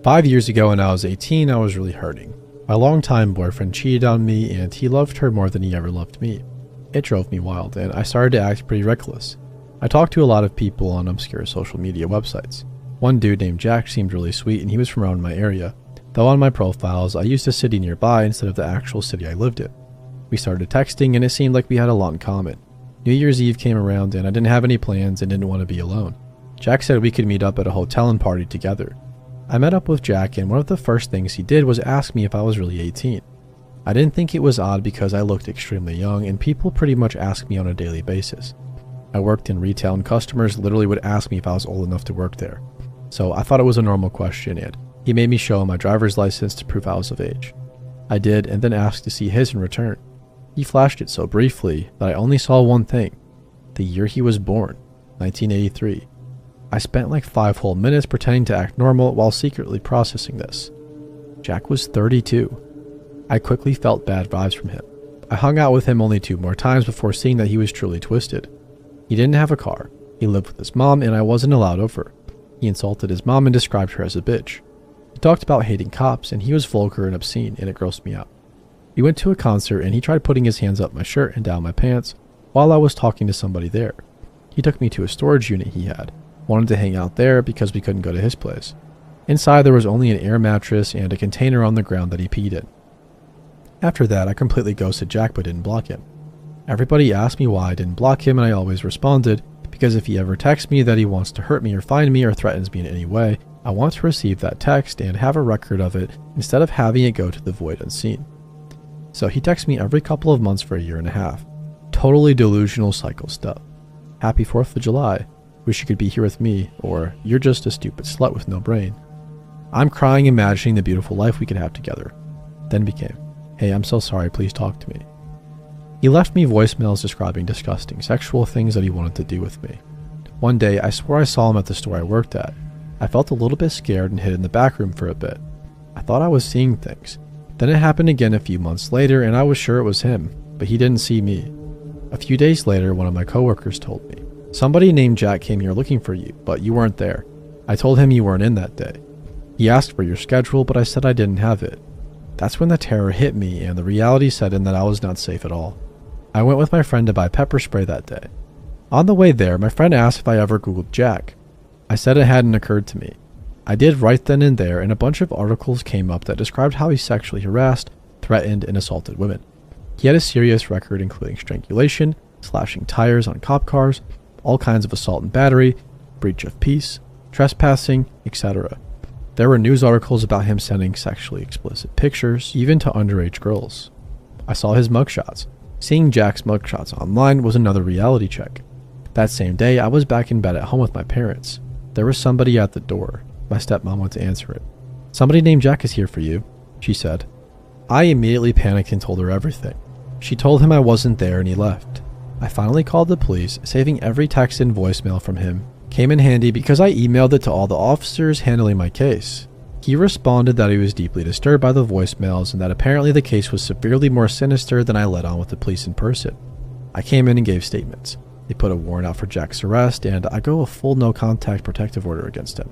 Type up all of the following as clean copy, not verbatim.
5 years ago when I was 18, I was really hurting. My longtime boyfriend cheated on me and he loved her more than he ever loved me. It drove me wild and I started to act pretty reckless. I talked to a lot of people on obscure social media websites. One dude named Jack seemed really sweet and he was from around my area, though on my profiles I used a city nearby instead of the actual city I lived in. We started texting and it seemed like we had a lot in common. New Year's Eve came around and I didn't have any plans and didn't want to be alone. Jack said we could meet up at a hotel and party together. I met up with Jack and one of the first things he did was ask me if I was really 18. I didn't think it was odd because I looked extremely young and people pretty much asked me on a daily basis. I worked in retail and customers literally would ask me if I was old enough to work there. So I thought it was a normal question and he made me show him my driver's license to prove I was of age. I did and then asked to see his in return. He flashed it so briefly that I only saw one thing: the year he was born, 1983. I spent like 5 whole minutes pretending to act normal while secretly processing this. Jack was 32. I quickly felt bad vibes from him. I hung out with him only 2 more times before seeing that he was truly twisted. He didn't have a car. He lived with his mom and I wasn't allowed over. He insulted his mom and described her as a bitch. He talked about hating cops and he was vulgar and obscene and it grossed me out. We went to a concert and he tried putting his hands up my shirt and down my pants while I was talking to somebody there. He took me to a storage unit he had. Wanted to hang out there because we couldn't go to his place. Inside there was only an air mattress and a container on the ground that he peed in. After that, I completely ghosted Jack but didn't block him. Everybody asked me why I didn't block him and I always responded, because if he ever texts me that he wants to hurt me or find me or threatens me in any way, I want to receive that text and have a record of it instead of having it go to the void unseen. So he texts me every couple of months for a 1.5 years. Totally delusional psycho stuff. Happy 4th of July. Wish you could be here with me, or you're just a stupid slut with no brain. I'm crying imagining the beautiful life we could have together. Then became, hey, I'm so sorry, please talk to me. He left me voicemails describing disgusting sexual things that he wanted to do with me. One day, I swore I saw him at the store I worked at. I felt a little bit scared and hid in the back room for a bit. I thought I was seeing things. Then it happened again a few months later and I was sure it was him, but he didn't see me. A few days later, one of my coworkers told me, somebody named Jack came here looking for you, but you weren't there. I told him you weren't in that day. He asked for your schedule, but I said I didn't have it. That's when the terror hit me and the reality set in that I was not safe at all. I went with my friend to buy pepper spray that day. On the way there, my friend asked if I ever Googled Jack. I said it hadn't occurred to me. I did right then and there, and a bunch of articles came up that described how he sexually harassed, threatened, and assaulted women. He had a serious record including strangulation, slashing tires on cop cars, all kinds of assault and battery, breach of peace, trespassing, etc. There were news articles about him sending sexually explicit pictures, even to underage girls. I saw his mugshots. Seeing Jack's mugshots online was another reality check. That same day, I was back in bed at home with my parents. There was somebody at the door. My stepmom went to answer it. Somebody named Jack is here for you, she said. I immediately panicked and told her everything. She told him I wasn't there and he left. I finally called the police, saving every text and voicemail from him. Came in handy because I emailed it to all the officers handling my case. He responded that he was deeply disturbed by the voicemails and that apparently the case was severely more sinister than I let on with the police in person. I came in and gave statements. They put a warrant out for Jack's arrest and I got a full no-contact protective order against him.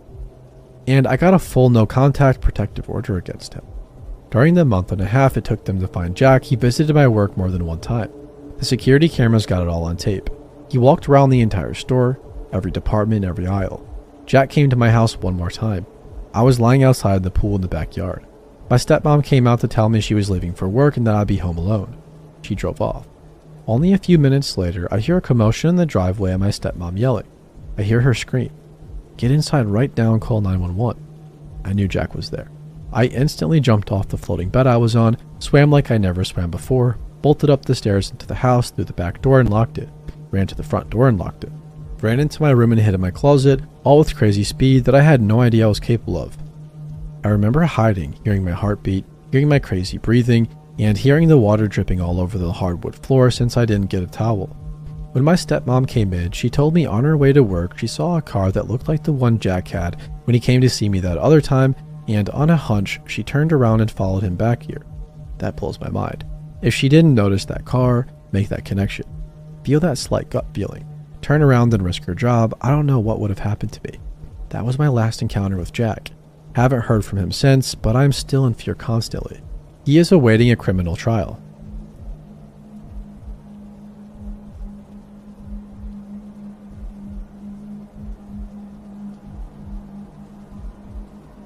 During the month and a half it took them to find Jack, he visited my work more than one time. The security cameras got it all on tape. He walked around the entire store, every department, every aisle. Jack came to my house one more time. I was lying outside the pool in the backyard. My stepmom came out to tell me she was leaving for work and that I'd be home alone. She drove off. Only a few minutes later, I hear a commotion in the driveway and my stepmom yelling. I hear her scream, "Get inside right now and call 911. I knew Jack was there. I instantly jumped off the floating bed I was on, swam like I never swam before, bolted up the stairs into the house through the back door and locked it, ran to the front door and locked it, ran into my room and hid in my closet, all with crazy speed that I had no idea I was capable of. I remember hiding, hearing my heartbeat, hearing my crazy breathing, and hearing the water dripping all over the hardwood floor since I didn't get a towel. When my stepmom came in, she told me on her way to work she saw a car that looked like the one Jack had when he came to see me that other time, and on a hunch, she turned around and followed him back here. That blows my mind. If she didn't notice that car, make that connection, feel that slight gut feeling, turn around and risk her job, I don't know what would have happened to me. That was my last encounter with Jack. Haven't heard from him since, but I'm still in fear constantly. He is awaiting a criminal trial.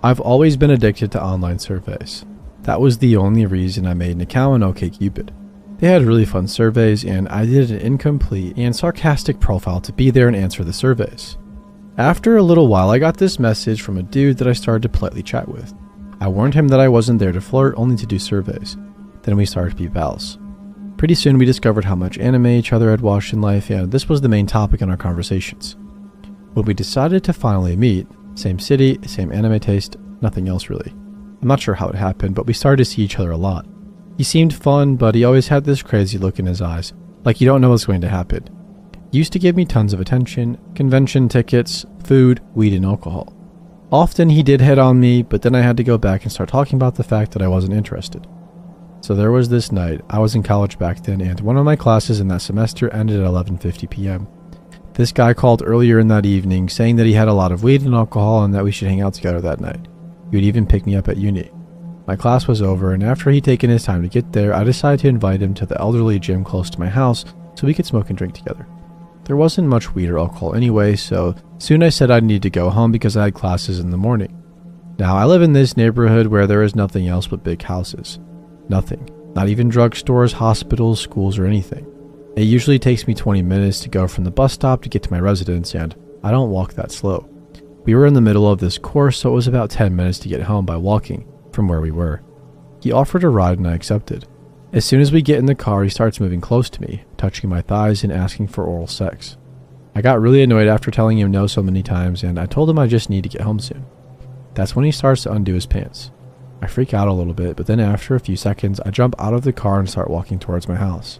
I've always been addicted to online surveys. That was the only reason I made an account on OkCupid. They had really fun surveys, and I did an incomplete and sarcastic profile to be there and answer the surveys. After a little while, I got this message from a dude that I started to politely chat with. I warned him that I wasn't there to flirt, only to do surveys. Then we started to be pals. Pretty soon we discovered how much anime each other had watched in life, and this was the main topic in our conversations. When we decided to finally meet, same city, same anime taste, nothing else really. I'm not sure how it happened, but we started to see each other a lot. He seemed fun, but he always had this crazy look in his eyes, like you don't know what's going to happen. He used to give me tons of attention, convention tickets, food, weed, and alcohol. Often he did hit on me, but then I had to go back and start talking about the fact that I wasn't interested. So there was this night. I was in college back then, and one of my classes in that semester ended at 11:50 p.m. This guy called earlier in that evening saying that he had a lot of weed and alcohol and that we should hang out together that night. He would even pick me up at uni. My class was over, and after he'd taken his time to get there, I decided to invite him to the elderly gym close to my house so we could smoke and drink together. There wasn't much weed or alcohol anyway, so soon I said I'd need to go home because I had classes in the morning. Now, I live in this neighborhood where there is nothing else but big houses. Nothing. Not even drugstores, hospitals, schools, or anything. It usually takes me 20 minutes to go from the bus stop to get to my residence, and I don't walk that slow. We were in the middle of this course, so it was about 10 minutes to get home by walking from where we were. He offered a ride and I accepted. As soon as we get in the car, he starts moving close to me, touching my thighs and asking for oral sex. I got really annoyed after telling him no so many times, and I told him I just need to get home soon. That's when he starts to undo his pants. I freak out a little bit, but then after a few seconds, I jump out of the car and start walking towards my house.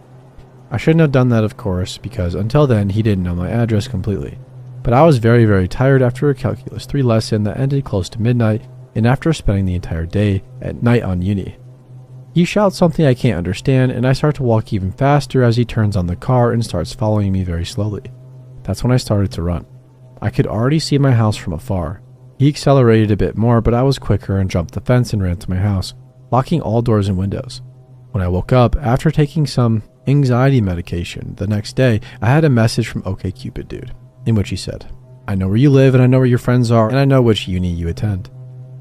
I shouldn't have done that, of course, because until then, he didn't know my address completely. But I was very, very tired after a Calculus 3 lesson that ended close to midnight, and after spending the entire day at night on uni. He shouts something I can't understand, and I start to walk even faster as he turns on the car and starts following me very slowly. That's when I started to run. I could already see my house from afar. He accelerated a bit more, but I was quicker and jumped the fence and ran to my house, locking all doors and windows. When I woke up, after taking some anxiety medication the next day, I had a message from OkCupid dude, in which he said, "I know where you live and I know where your friends are and I know which uni you attend.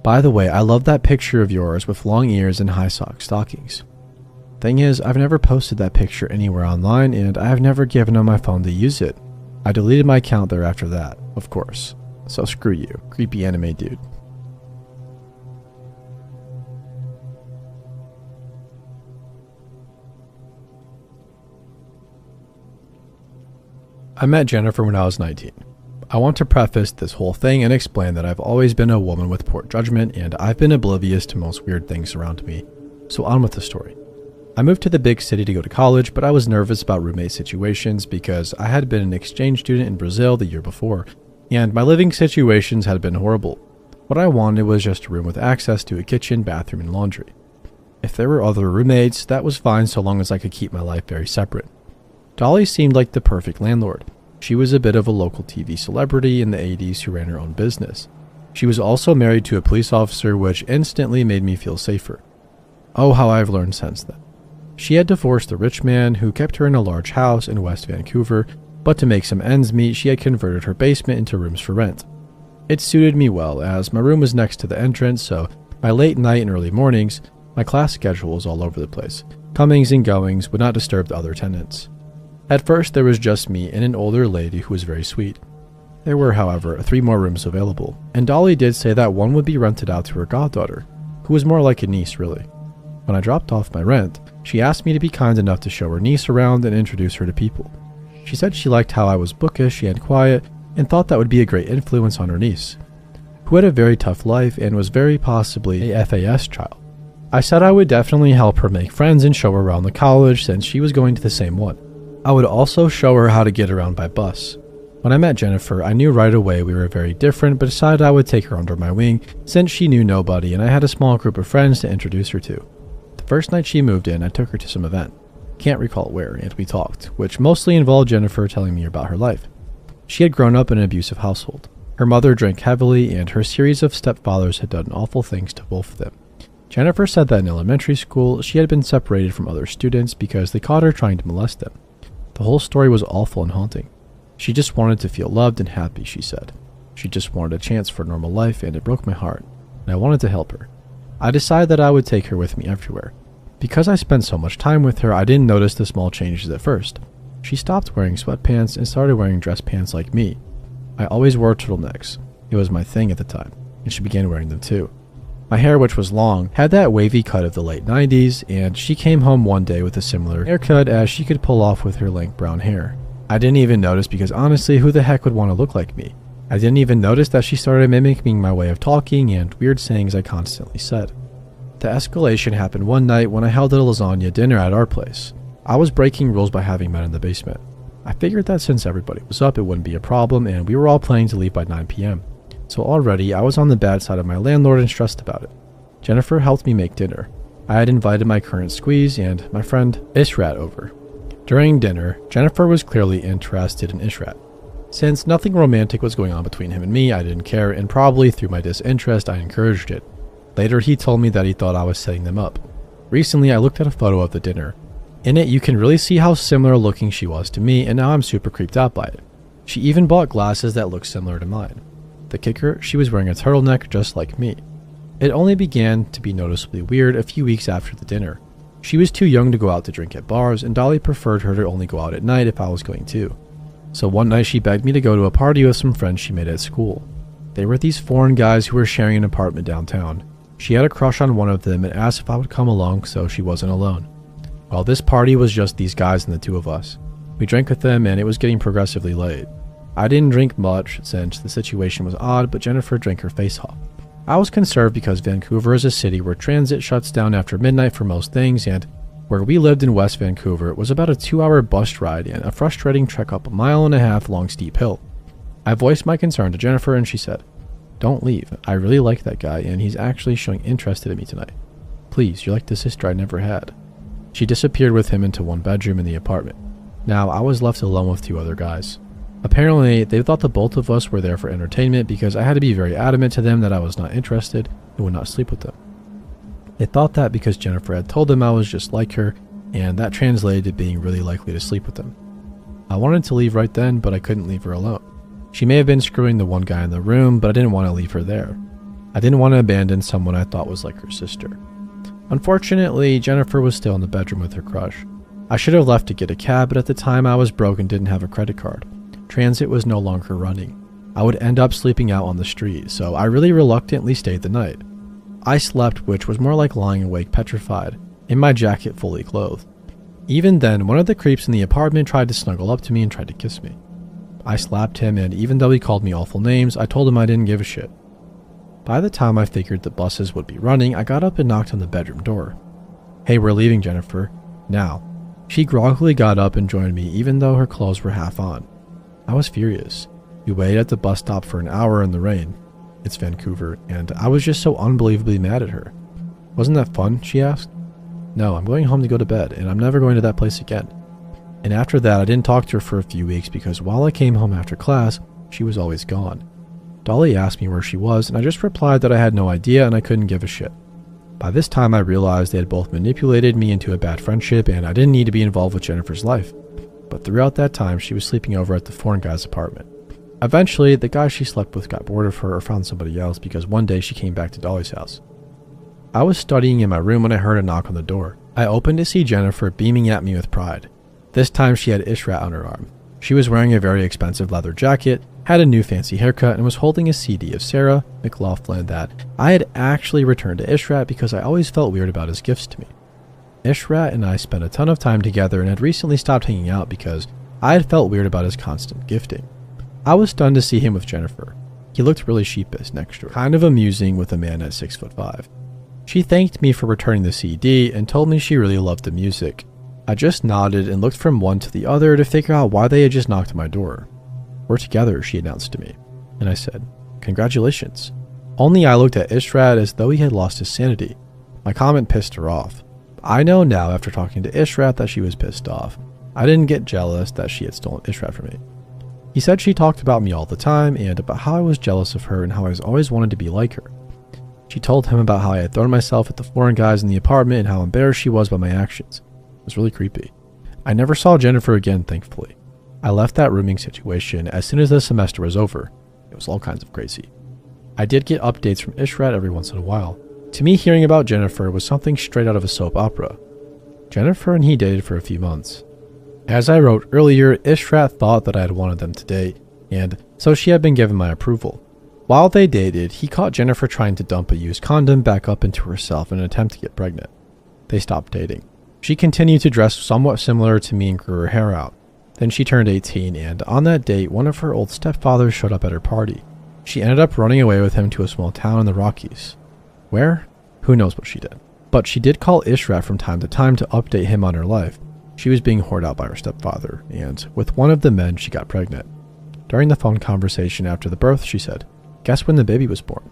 By the way, I love that picture of yours with long ears and high sock stockings." Thing is, I've never posted that picture anywhere online and I have never given him my phone to use it. I deleted my account there after that, of course. So screw you, creepy anime dude. I met Jennifer when I was 19. I want to preface this whole thing and explain that I've always been a woman with poor judgment and I've been oblivious to most weird things around me. So on with the story. I moved to the big city to go to college, but I was nervous about roommate situations because I had been an exchange student in Brazil the year before, and my living situations had been horrible. What I wanted was just a room with access to a kitchen, bathroom, and laundry. If there were other roommates, that was fine so long as I could keep my life very separate. Dolly seemed like the perfect landlord. She was a bit of a local TV celebrity in the 80s who ran her own business. She was also married to a police officer, which instantly made me feel safer. Oh, how I've learned since then. She had divorced a rich man who kept her in a large house in West Vancouver, but to make some ends meet, she had converted her basement into rooms for rent. It suited me well, as my room was next to the entrance, so by late night and early mornings, my class schedule was all over the place. Comings and goings would not disturb the other tenants. At first, there was just me and an older lady who was very sweet. There were, however, 3 more rooms available, and Dolly did say that one would be rented out to her goddaughter, who was more like a niece, really. When I dropped off my rent, she asked me to be kind enough to show her niece around and introduce her to people. She said she liked how I was bookish and quiet, and thought that would be a great influence on her niece, who had a very tough life and was very possibly a FAS child. I said I would definitely help her make friends and show her around the college since she was going to the same one. I would also show her how to get around by bus. When I met Jennifer, I knew right away we were very different, but decided I would take her under my wing since she knew nobody and I had a small group of friends to introduce her to. The first night she moved in, I took her to some event. Can't recall where, and we talked, which mostly involved Jennifer telling me about her life. She had grown up in an abusive household. Her mother drank heavily, and her series of stepfathers had done awful things to both of them. Jennifer said that in elementary school, she had been separated from other students because they caught her trying to molest them. The whole story was awful and haunting. She just wanted to feel loved and happy, she said. She just wanted a chance for normal life, and it broke my heart, and I wanted to help her. I decided that I would take her with me everywhere. Because I spent so much time with her, I didn't notice the small changes at first. She stopped wearing sweatpants and started wearing dress pants like me. I always wore turtlenecks. It was my thing at the time, and she began wearing them too. My hair, which was long, had that wavy cut of the late 90s, and she came home one day with a similar haircut as she could pull off with her lank brown hair. I didn't even notice because honestly, who the heck would want to look like me? I didn't even notice that she started mimicking my way of talking and weird sayings I constantly said. The escalation happened one night when I held a lasagna dinner at our place. I was breaking rules by having men in the basement. I figured that since everybody was up, it wouldn't be a problem, and we were all planning to leave by 9 p.m. So already, I was on the bad side of my landlord and stressed about it. Jennifer helped me make dinner. I had invited my current squeeze and my friend Ishrat over. During dinner, Jennifer was clearly interested in Ishrat. Since nothing romantic was going on between him and me, I didn't care, and probably through my disinterest, I encouraged it. Later, he told me that he thought I was setting them up. Recently, I looked at a photo of the dinner. In it, you can really see how similar looking she was to me, and now I'm super creeped out by it. She even bought glasses that looked similar to mine. The kicker, she was wearing a turtleneck just like me. It only began to be noticeably weird a few weeks after the dinner. She was too young to go out to drink at bars, and Dolly preferred her to only go out at night if I was going too. So one night she begged me to go to a party with some friends she made at school. They were these foreign guys who were sharing an apartment downtown. She had a crush on one of them and asked if I would come along so she wasn't alone. Well, this party was just these guys and the two of us. We drank with them and it was getting progressively late. I didn't drink much since the situation was odd, but Jennifer drank her face off. I was concerned because Vancouver is a city where transit shuts down after midnight for most things, and where we lived in West Vancouver, it was about a 2-hour bus ride and a frustrating trek up a 1.5 mile long steep hill. I voiced my concern to Jennifer and she said, "Don't leave. I really like that guy and he's actually showing interest in me tonight. Please, you're like the sister I never had." She disappeared with him into one bedroom in the apartment. Now, I was left alone with 2 other guys. Apparently, they thought the both of us were there for entertainment because I had to be very adamant to them that I was not interested and would not sleep with them. They thought that because Jennifer had told them I was just like her, and that translated to being really likely to sleep with them. I wanted to leave right then, but I couldn't leave her alone. She may have been screwing the one guy in the room, but I didn't want to leave her there. I didn't want to abandon someone I thought was like her sister. Unfortunately, Jennifer was still in the bedroom with her crush. I should have left to get a cab, but at the time I was broke and didn't have a credit card. Transit was no longer running. I would end up sleeping out on the street, so I really reluctantly stayed the night. I slept, which was more like lying awake petrified, in my jacket fully clothed. Even then, one of the creeps in the apartment tried to snuggle up to me and tried to kiss me. I slapped him, and even though he called me awful names, I told him I didn't give a shit. By the time I figured the buses would be running, I got up and knocked on the bedroom door. "Hey, we're leaving, Jennifer. Now." She groggily got up and joined me, even though her clothes were half on. I was furious. We waited at the bus stop for an hour in the rain. It's Vancouver, and I was just so unbelievably mad at her. "Wasn't that fun?" she asked. "No, I'm going home to go to bed, and I'm never going to that place again." And after that, I didn't talk to her for a few weeks because while I came home after class, she was always gone. Dolly asked me where she was, and I just replied that I had no idea and I couldn't give a shit. By this time, I realized they had both manipulated me into a bad friendship and I didn't need to be involved with Jennifer's life. But throughout that time, she was sleeping over at the foreign guy's apartment. Eventually, the guy she slept with got bored of her or found somebody else because one day she came back to Dolly's house. I was studying in my room when I heard a knock on the door. I opened to see Jennifer beaming at me with pride. This time she had Ishrat on her arm. She was wearing a very expensive leather jacket, had a new fancy haircut, and was holding a CD of Sarah McLachlan that I had actually returned to Ishrat because I always felt weird about his gifts to me. Ishrat and I spent a ton of time together and had recently stopped hanging out because I had felt weird about his constant gifting. I was stunned to see him with Jennifer. He looked really sheepish next to her, kind of amusing with a man at 6'5". She thanked me for returning the CD and told me she really loved the music. I just nodded and looked from one to the other to figure out why they had just knocked on my door. "We're together," she announced to me, and I said, "Congratulations." Only I looked at Ishrat as though he had lost his sanity. My comment pissed her off. I know now after talking to Ishrat that she was pissed off. I didn't get jealous that she had stolen Ishrat from me. He said she talked about me all the time and about how I was jealous of her and how I always wanted to be like her. She told him about how I had thrown myself at the foreign guys in the apartment and how embarrassed she was by my actions. It was really creepy. I never saw Jennifer again, thankfully. I left that rooming situation as soon as the semester was over. It was all kinds of crazy. I did get updates from Ishrat every once in a while. To me, hearing about Jennifer was something straight out of a soap opera. Jennifer and he dated for a few months. As I wrote earlier, Ishrat thought that I had wanted them to date, and so she had been given my approval. While they dated, he caught Jennifer trying to dump a used condom back up into herself in an attempt to get pregnant. They stopped dating. She continued to dress somewhat similar to me and grew her hair out. Then she turned 18, and on that date, one of her old stepfathers showed up at her party. She ended up running away with him to a small town in the Rockies. Where? Who knows what she did. But she did call Ishrat from time to time to update him on her life. She was being whored out by her stepfather, and with one of the men, she got pregnant. During the phone conversation after the birth, she said, "Guess when the baby was born?"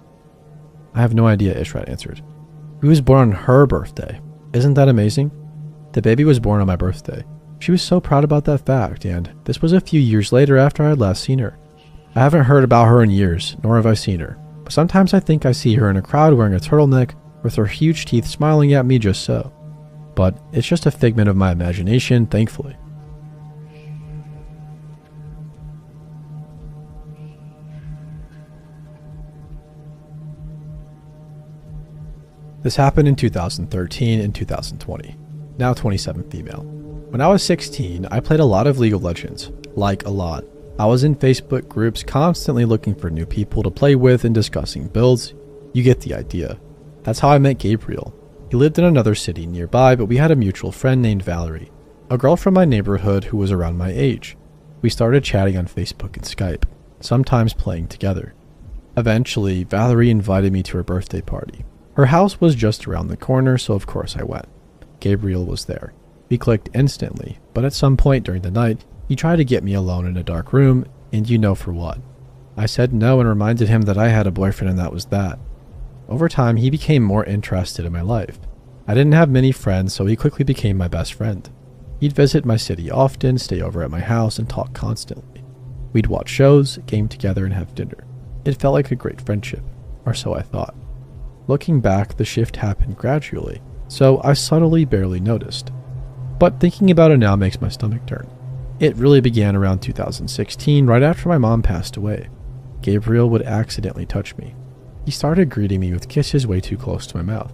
"I have no idea," Ishrat answered. "He was born on her birthday. Isn't that amazing? The baby was born on my birthday." She was so proud about that fact, and this was a few years later after I had last seen her. I haven't heard about her in years, nor have I seen her, but sometimes I think I see her in a crowd wearing a turtleneck with her huge teeth smiling at me just so. But it's just a figment of my imagination, thankfully. This happened in 2013 and 2020. Now 27 female. When I was 16, I played a lot of League of Legends. Like a lot. I was in Facebook groups constantly looking for new people to play with and discussing builds. You get the idea. That's how I met Gabriel. He lived in another city nearby, but we had a mutual friend named Valerie, a girl from my neighborhood who was around my age. We started chatting on Facebook and Skype, sometimes playing together. Eventually, Valerie invited me to her birthday party. Her house was just around the corner, so of course I went. Gabriel was there. We clicked instantly, but at some point during the night, he tried to get me alone in a dark room, and you know for what. I said no and reminded him that I had a boyfriend and that was that. Over time, he became more interested in my life. I didn't have many friends, so he quickly became my best friend. He'd visit my city often, stay over at my house, and talk constantly. We'd watch shows, game together, and have dinner. It felt like a great friendship, or so I thought. Looking back, the shift happened gradually, so I subtly barely noticed. But thinking about it now makes my stomach turn. It really began around 2016, right after my mom passed away. Gabriel would accidentally touch me. He started greeting me with kisses way too close to my mouth.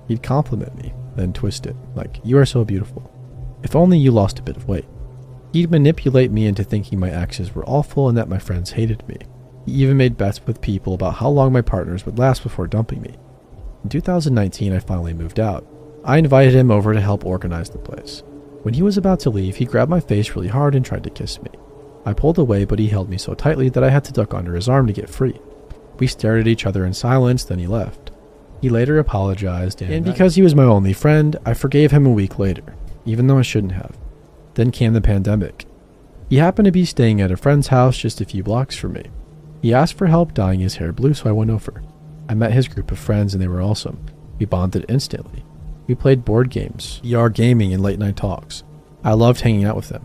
He'd compliment me, then twist it, like, "You are so beautiful. If only you lost a bit of weight." He'd manipulate me into thinking my exes were awful and that my friends hated me. He even made bets with people about how long my partners would last before dumping me. In 2019, I finally moved out. I invited him over to help organize the place. When he was about to leave, he grabbed my face really hard and tried to kiss me. I pulled away, but he held me so tightly that I had to duck under his arm to get free. We stared at each other in silence, then he left. He later apologized, and because he was my only friend, I forgave him a week later, even though I shouldn't have. Then came the pandemic. He happened to be staying at a friend's house just a few blocks from me. He asked for help dyeing his hair blue, so I went over. I met his group of friends and they were awesome. We bonded instantly. We played board games, VR gaming, and late night talks. I loved hanging out with them.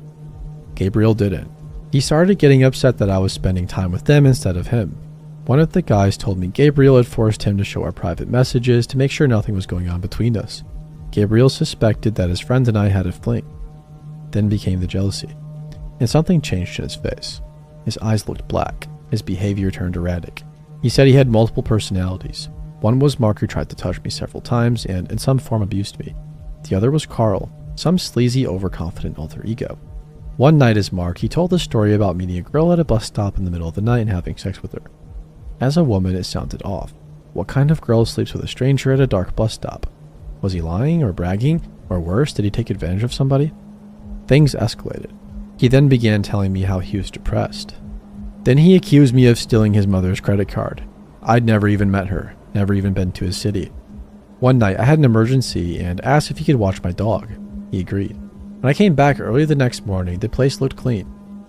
Gabriel didn't. He started getting upset that I was spending time with them instead of him. One of the guys told me Gabriel had forced him to show our private messages to make sure nothing was going on between us. Gabriel suspected that his friend and I had a fling. Then became the jealousy. And something changed in his face. His eyes looked black. His behavior turned erratic. He said he had multiple personalities. One was Mark, who tried to touch me several times and in some form abused me. The other was Carl, some sleazy, overconfident alter ego. One night as Mark, he told the story about meeting a girl at a bus stop in the middle of the night and having sex with her. As a woman, it sounded off. What kind of girl sleeps with a stranger at a dark bus stop? Was he lying or bragging? Or worse, did he take advantage of somebody? Things escalated. He then began telling me how he was depressed. Then he accused me of stealing his mother's credit card. I'd never even met her, never even been to his city. One night, I had an emergency and asked if he could watch my dog. He agreed. When I came back early the next morning, the place looked clean.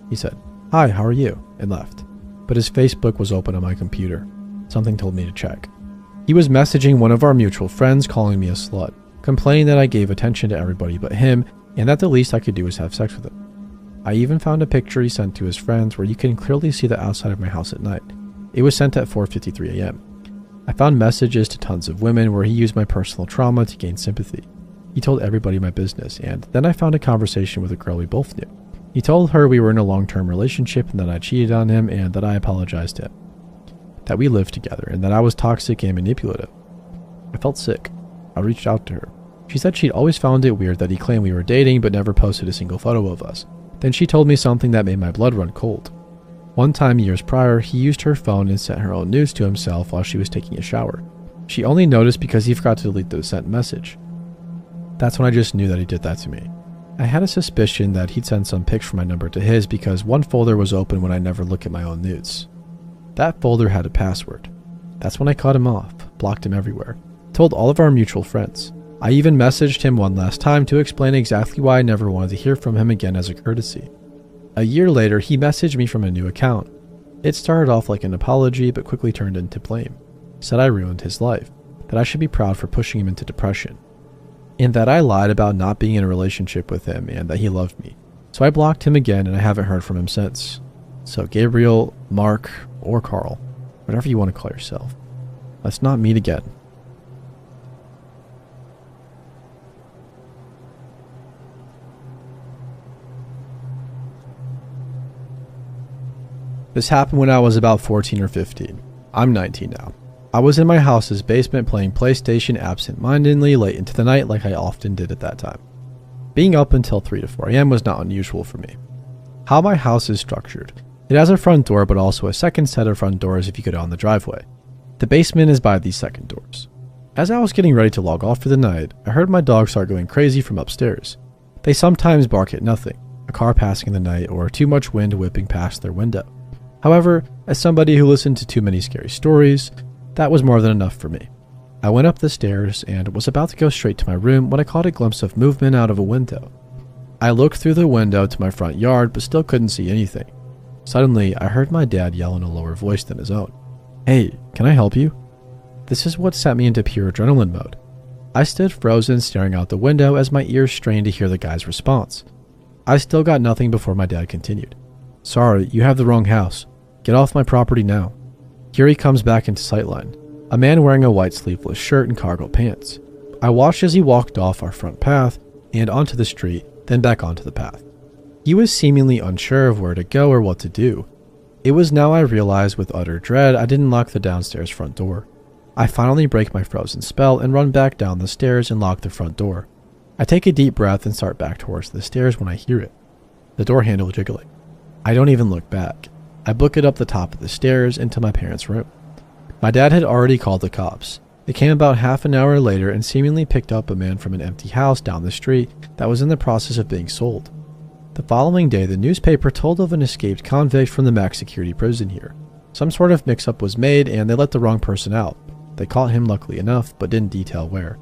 He said, "Hi, how are you?" and left. But his Facebook was open on my computer. Something told me to check. He was messaging one of our mutual friends calling me a slut, complaining that I gave attention to everybody but him and that the least I could do was have sex with him. I even found a picture he sent to his friends where you can clearly see the outside of my house at night. It was sent at 4:53 a.m. I found messages to tons of women where he used my personal trauma to gain sympathy. He told everybody my business, and then I found a conversation with a girl we both knew. He told her we were in a long-term relationship and that I cheated on him and that I apologized to him. That we lived together and that I was toxic and manipulative. I felt sick. I reached out to her. She said she'd always found it weird that he claimed we were dating but never posted a single photo of us. Then she told me something that made my blood run cold. One time years prior, he used her phone and sent her own news to himself while she was taking a shower. She only noticed because he forgot to delete the sent message. That's when I just knew that he did that to me. I had a suspicion that he'd send some pics from my number to his because one folder was open when I never look at my own nudes. That folder had a password. That's when I cut him off, blocked him everywhere, told all of our mutual friends. I even messaged him one last time to explain exactly why I never wanted to hear from him again as a courtesy. A year later, he messaged me from a new account. It started off like an apology but quickly turned into blame. Said I ruined his life, that I should be proud for pushing him into depression, and that I lied about not being in a relationship with him and that he loved me. So I blocked him again and I haven't heard from him since. So Gabriel, Mark, or Carl, whatever you want to call yourself, let's not meet again. This happened when I was about 14 or 15. I'm 19 now. I was in my house's basement playing PlayStation absent-mindedly late into the night like I often did at that time. Being up until 3 to 4 a.m. was not unusual for me. How my house is structured. It has a front door but also a second set of front doors if you go down the driveway. The basement is by these second doors. As I was getting ready to log off for the night, I heard my dogs start going crazy from upstairs. They sometimes bark at nothing, a car passing in the night or too much wind whipping past their window. However, as somebody who listened to too many scary stories, that was more than enough for me. I went up the stairs and was about to go straight to my room when I caught a glimpse of movement out of a window. I looked through the window to my front yard but still couldn't see anything. Suddenly, I heard my dad yell in a lower voice than his own. "Hey, can I help you?" This is what set me into pure adrenaline mode. I stood frozen staring out the window as my ears strained to hear the guy's response. I still got nothing before my dad continued. "Sorry, you have the wrong house. Get off my property now." Here he comes back into sightline, a man wearing a white sleeveless shirt and cargo pants. I watched as he walked off our front path and onto the street, then back onto the path. He was seemingly unsure of where to go or what to do. It was now I realized with utter dread I didn't lock the downstairs front door. I finally break my frozen spell and run back down the stairs and lock the front door. I take a deep breath and start back towards the stairs when I hear it. The door handle jiggling. I don't even look back. I book it up the top of the stairs into my parents' room. My dad had already called the cops. They came about half an hour later and seemingly picked up a man from an empty house down the street that was in the process of being sold. The following day, the newspaper told of an escaped convict from the max security prison here. Some sort of mix-up was made and they let the wrong person out. They caught him luckily enough, but didn't detail where.